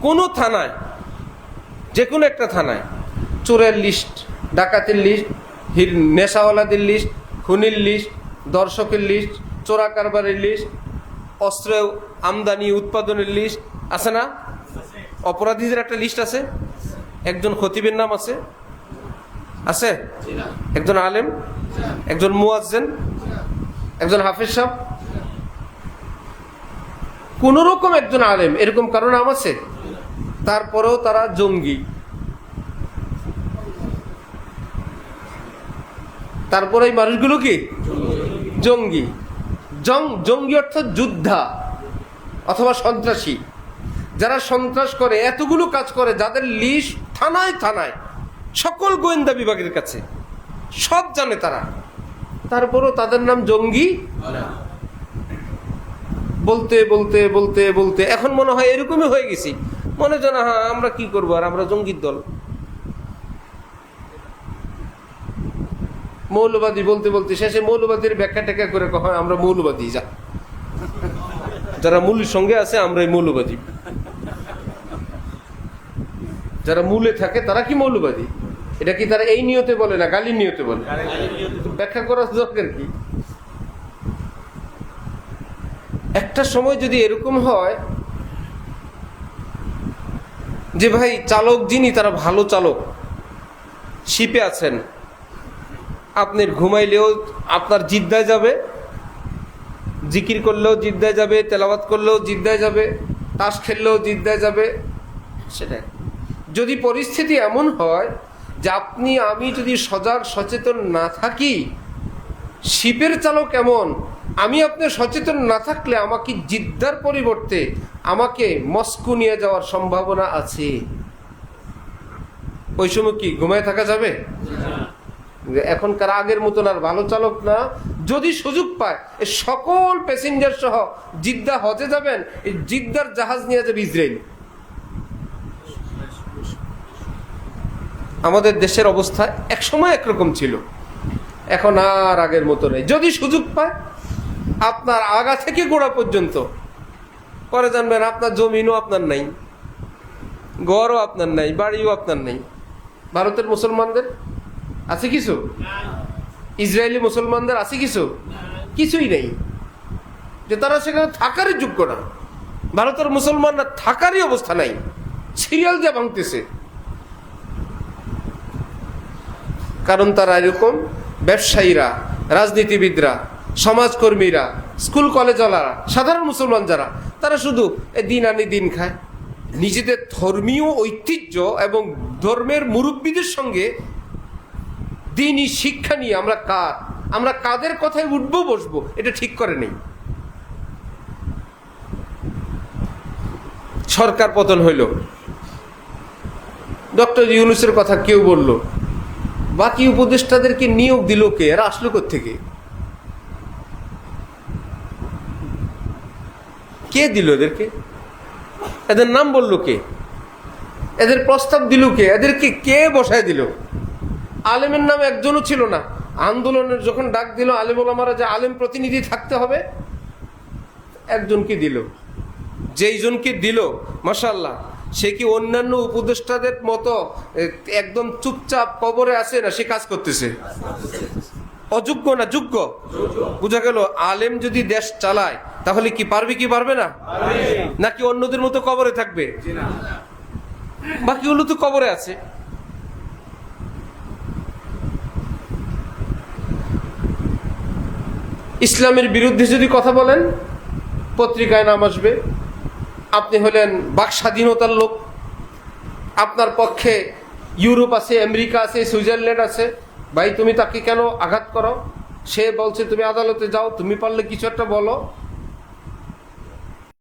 কোনো থানায়, যে কোনো একটা থানায় চোরের লিস্ট, ডাকাতের লিস্ট, নেশাওয়ালাদের লিস্ট, খুনির লিস্ট, দর্শকের লিস্ট, চোরা কারবারের লিস্ট, অস্ত্র আমদানি উৎপাদনের লিস্ট আছে না? অপরাধীদের একটা লিস্ট আছে। একজন খতিবের নাম আছে, আছে? একজন আলেম, একজন মুয়াজ্জিন, একজন হাফেজ সাহেব, কোন রকম একজন আলেম, এরকম কারো নাম আছে? তারপরেও তারা জঙ্গি। তারপরে এই মানুষগুলো কি জঙ্গি? জঙ্গি অর্থাৎ যোদ্ধা অথবা সন্ত্রাসী। যারা সন্ত্রাস করে, এতগুলো কাজ করে, যাদের লিস্ট থানায় থানায়, সকল গোয়েন্দা বিভাগের কাছে, সব জানে তারা, তারপরও তাদের নাম জঙ্গি। বলতে বলতে বলতে বলতে এখন মনে হয় এরকমই হয়ে গেছি, মনে হয় না, হ্যাঁ আমরা কি করবো, আর আমরা জঙ্গির দল। মৌলবাদী বলতে বলতে শেষে মৌলবাদীর ব্যাখ্যা ট্যাখ্যা করে কখন আমরা মৌলবাদী, যা যারা মূলের সঙ্গে আছে আমরাই মৌলবাদী, যারা মূলে থাকে তারা কি মৌলবাদী? এটা কি তারা এই নিয়তে বলে না গালির নিয়তে বলে? ব্যাখ্যা করার দরকার কি? একটা সময় যদি এরকম হয় যে ভাই চালক যিনি, তারা ভালো চালক, শিপে আছেন, আপনি ঘুমাইলেও আপনার জিদ্দায় যাবে, জিকির করলেও জিদ্দায় যাবে, তেলাওয়াত করলেও জিদ্দায় যাবে, তাস খেললেও জিদ্দায় যাবে। সেটাই যদি পরিস্থিতি এমন হয় যে আপনি আমি যদি সজাগ সচেতন না থাকি, শিপের চালক এমন, আমি আপনি সচেতন না থাকলে আমাকে জিদ্দার পরিবর্তে আমাকে মস্কো নিয়ে যাওয়ার সম্ভাবনা আছে। ওই সময় কি ঘুমায় থাকা যাবে? এখনকার আগের মতন আর ভালো চালক না। যদি সুযোগ পায় এই সকল প্যাসেঞ্জার সহ জিদ্দা হজে যাবেন, এই জিদ্দার জাহাজ নিয়ে যাবে ইসরায়েল। আমাদের দেশের অবস্থা একসময় একরকম ছিল, এখন আর আগের মতো নেই। যদি সুযোগ পায় আপনার আগা থেকে গোড়া পর্যন্ত, পরে জানবেন আপনার জমিনও আপনার নাই, ঘরও আপনার নাই, বাড়িও আপনার নাই। ভারতের মুসলমানদের আছে কিছু? ইসরায়েলি মুসলমানদের আছে কিছু? কিছুই নেই, যে তারা সেখানে থাকারই যোগ্য না। ভারতের মুসলমানরা থাকারই অবস্থা নাই, সিরিয়াল যা ভাঙতেছে। কারণ তারা এরকম ব্যবসায়ীরা, রাজনীতিবিদরা, সমাজকর্মীরা, স্কুল কলেজওয়ালারা, সাধারণ মুসলমান যারা, তারা শুধু দিন আনি দিন খায়। নিজেদের ধর্মীয় ঐতিহ্য এবং ধর্মের মুরব্বীদের সঙ্গে দিনই শিক্ষা নিয়ে আমরা কাদের কথায় উঠবো বসবো এটা ঠিক করে নেই। সরকার পতন হইল, ডক্টর ইউনূসের কথা কেউ বলল, বাকি উপদেষ্টাদেরকে নিয়োগ দিল কে? এরা আসলো কোত্থেকে? কে দিল এদেরকে? এদের নাম বলল কে? এদের প্রস্তাব দিল কে? এদেরকে কে বসায় দিল? আলেমের নাম একজনও ছিল না। আন্দোলনের যখন ডাক দিল আলেম ওলামারা যে আলেম প্রতিনিধি থাকতে হবে, একজনকে দিল। যেই জনকে দিল মাশাআল্লাহ, সে কি অন্যান্য উপদেষ্টাদের মতো একদম চুপচাপ কবরে আছে না? সে কাজ করতেছে। অযোগ্য না যোগ্য? বুঝা গেল আলেম যদি দেশ চালায় তাহলে কি পারবে কি পারবে না? নাকি অন্যদের মতো কবরে থাকবে? বাকিগুলো তো কবরে আছে। ইসলামের বিরুদ্ধে যদি কথা বলেন পত্রিকায় নাম আসবে। আপনি হলেন বাক স্বাধীনতার লোক, আপনার পক্ষে ইউরোপ আছে, আমেরিকা আছে, সুইজারল্যান্ড আছে, ভাই তুমি তাকে কেন আঘাত করো? সে বলছে তুমি আদালতে যাও, তুমি পারলে কিছু একটা বলো।